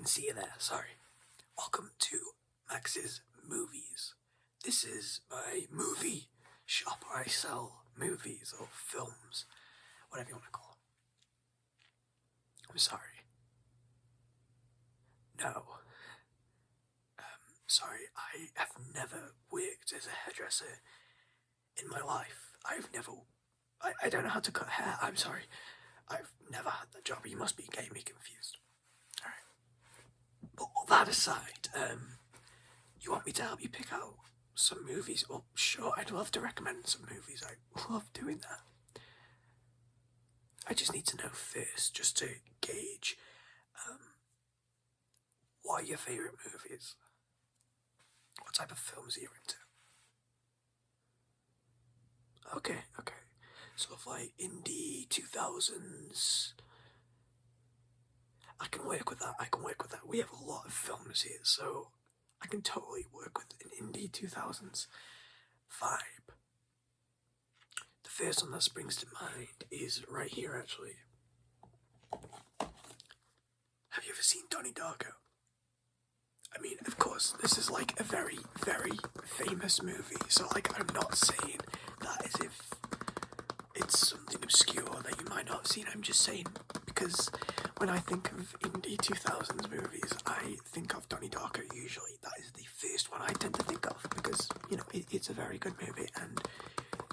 didn't see you there, sorry. Welcome to Max's Movies. This is my movie shop where I sell movies or films, whatever you want to call them. I'm sorry. No. Sorry, I have never worked as a hairdresser in my life. I don't know how to cut hair, I'm sorry. I've never had that job. You must be getting me confused. Alright. But all that aside, you want me to help you pick out some movies? Well, sure, I'd love to recommend some movies. I love doing that. I just need to know first, just to gauge, what are your favourite movies? What type of films are you into? Okay. Sort of like indie 2000s. I can work with that. We have a lot of films here, so I can totally work with an indie 2000s vibe. The first one that springs to mind is right here, actually. Have you ever seen Donny Darko? I mean, of course, this is like a very, very famous movie, so like I'm not saying that as if it's something obscure that you might not have seen. I'm just saying because when I think of indie 2000s movies, I think of Donnie Darko usually. That is the first one I tend to think of because, you know, it's a very good movie and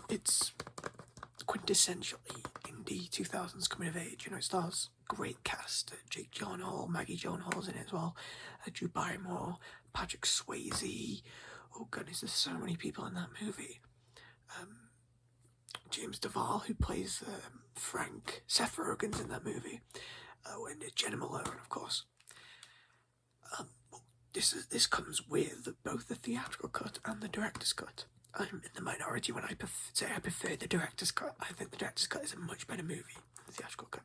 it's quintessentially indie 2000s coming of age. You know, it stars great cast. Jake Gyllenhaal, Maggie Gyllenhaal's in it as well. Drew Barrymore, Patrick Swayze. Oh goodness, there's so many people in that movie. James Duvall, who plays Frank. Seth Rogen's in that movie. And Jenna Malone, of course. This comes with both the theatrical cut and the director's cut. I'm in the minority when I say I prefer the director's cut. I think the director's cut is a much better movie than the theatrical cut.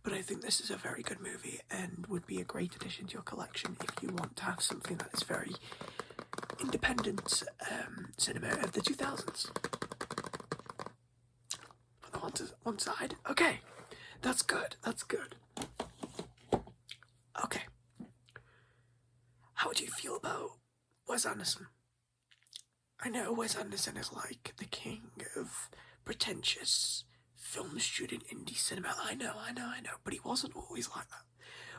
But I think this is a very good movie and would be a great addition to your collection if you want to have something that is very independent cinema of the 2000s. Put that one side. Okay, that's good. Okay. How would you feel about Wes Anderson? I know Wes Anderson is like the king of pretentious film student indie cinema. I know, but he wasn't always like that.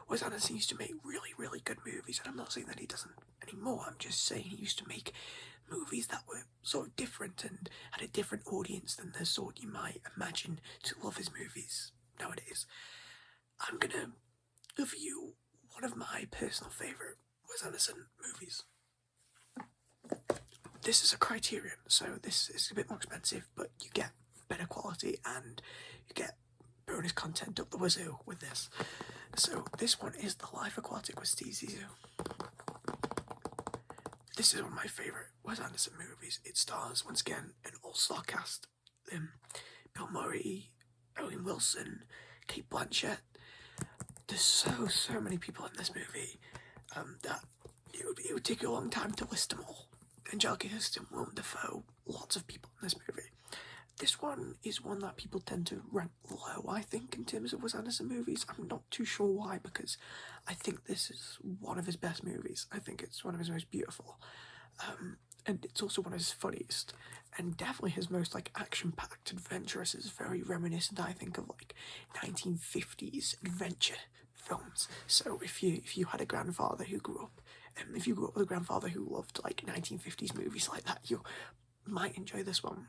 Wes Anderson used to make really, really good movies, and I'm not saying that he doesn't anymore. I'm just saying he used to make movies that were sort of different and had a different audience than the sort you might imagine to love his movies nowadays. I'm gonna review one of my personal favourite Wes Anderson movies. This is a Criterion, so this is a bit more expensive, but you get better quality and you get bonus content up the wazoo with this. So this one is The Life Aquatic with Steve Zissou. This is one of my favourite Wes Anderson movies. It stars, once again, an all-star cast. Bill Murray, Owen Wilson, Cate Blanchett. There's so many people in this movie that it would take you a long time to list them all. Angelica Houston, Willem Dafoe, lots of people in this movie. This one is one that people tend to rank low, I think, in terms of Wes Anderson movies. I'm not too sure why, because I think this is one of his best movies. I think it's one of his most beautiful. And it's also one of his funniest, and definitely his most, like, action-packed, adventurous. It's very reminiscent, I think, of, like, 1950s adventure films. So if you had a grandfather who grew up, if you grew up with a grandfather who loved, like, 1950s movies like that, you might enjoy this one.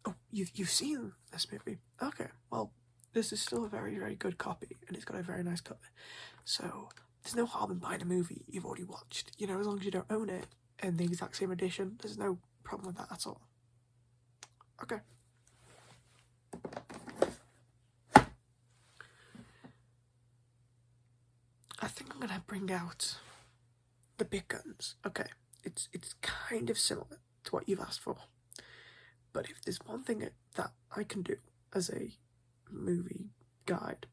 Oh, you've seen this movie? Okay, well, this is still a very, very good copy, and it's got a very nice cover. So there's no harm in buying a movie you've already watched. You know, as long as you don't own it in the exact same edition, there's no problem with that at all. Okay. I think I'm gonna bring out the big guns. Okay, it's kind of similar to what you've asked for. But if there's one thing that I can do as a movie guide,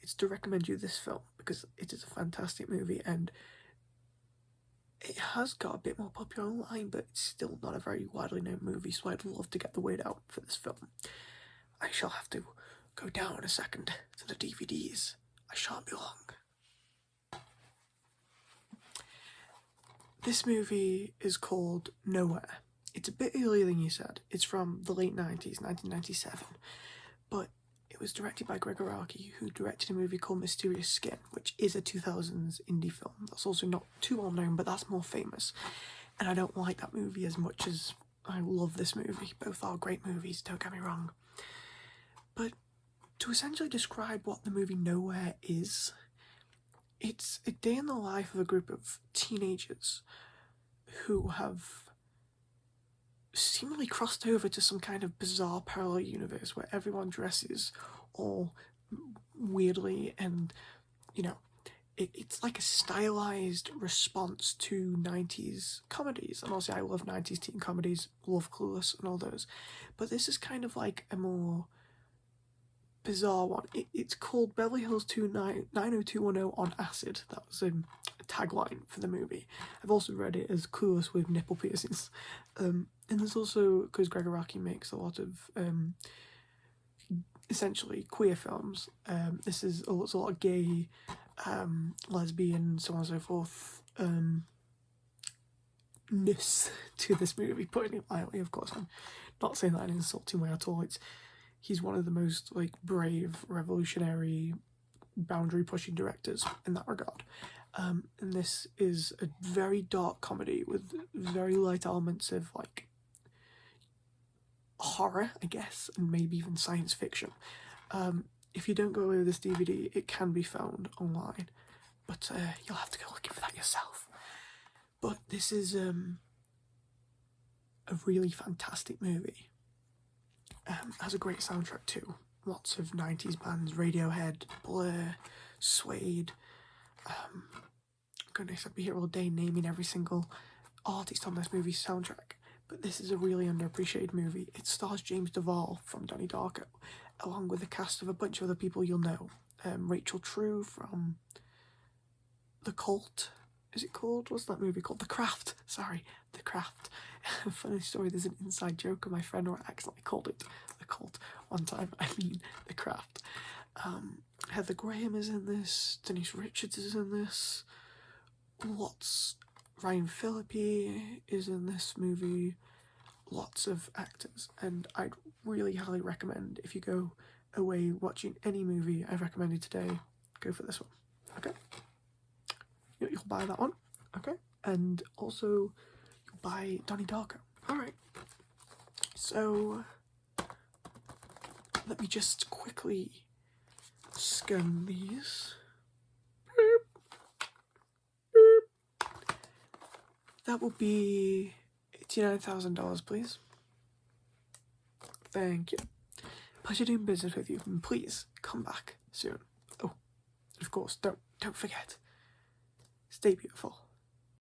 it's to recommend you this film, because it is a fantastic movie and it has got a bit more popular online, but it's still not a very widely known movie, so I'd love to get the word out for this film. I shall have to go down a second to the DVDs. I shan't be long. this movie is called Nowhere. It's a bit earlier than you said. It's from the late 90s, 1997. But it was directed by Greg Araki, who directed a movie called Mysterious Skin, which is a 2000s indie film. That's also not too well known, but that's more famous. And I don't like that movie as much as I love this movie. Both are great movies, don't get me wrong. But to essentially describe what the movie Nowhere is, it's a day in the life of a group of teenagers who have seemingly crossed over to some kind of bizarre parallel universe where everyone dresses all weirdly, and, you know, it's like a stylized response to 90s comedies. And also I love 90s teen comedies, love Clueless and all those. But this is kind of like a more bizarre one. It's called Beverly Hills 90210 on Acid. That was a tagline for the movie. I've also read it as Clueless with nipple piercings. And there's also, because Greg Araki makes a lot of essentially queer films, this is a lot of gay, lesbian, so on and so forth, ness to this movie, putting it lightly. Of course, I'm not saying that in an insulting way at all. He's one of the most like brave, revolutionary, boundary-pushing directors in that regard. And this is a very dark comedy with very light elements of like horror, I guess, and maybe even science fiction. If you don't go away with this DVD, it can be found online, but you'll have to go looking for that yourself. But this is a really fantastic movie. Has a great soundtrack too. Lots of 90s bands, Radiohead, Blur, Suede. Goodness, I'd be here all day naming every single artist on this movie's soundtrack. But this is a really underappreciated movie. It stars James Duvall from Donny Darko, along with a cast of a bunch of other people you'll know. Rachel True from The Cult. Is it called? What's that movie called? The Craft. Sorry, The Craft. Funny story, there's an inside joke of my friend where I accidentally called it The Cult one time. I mean The Craft. Heather Graham is in this. Denise Richards is in this. Ryan Phillippe is in this movie. Lots of actors, and I'd really highly recommend, if you go away watching any movie I've recommended today, go for this one. Okay, you'll buy that one. Okay, and also you'll buy Donnie Darko. All right, so let me just quickly scan these. That will be $89,000, please. Thank you. Pleasure doing business with you, and please come back soon. Oh, of course, don't forget. Stay beautiful.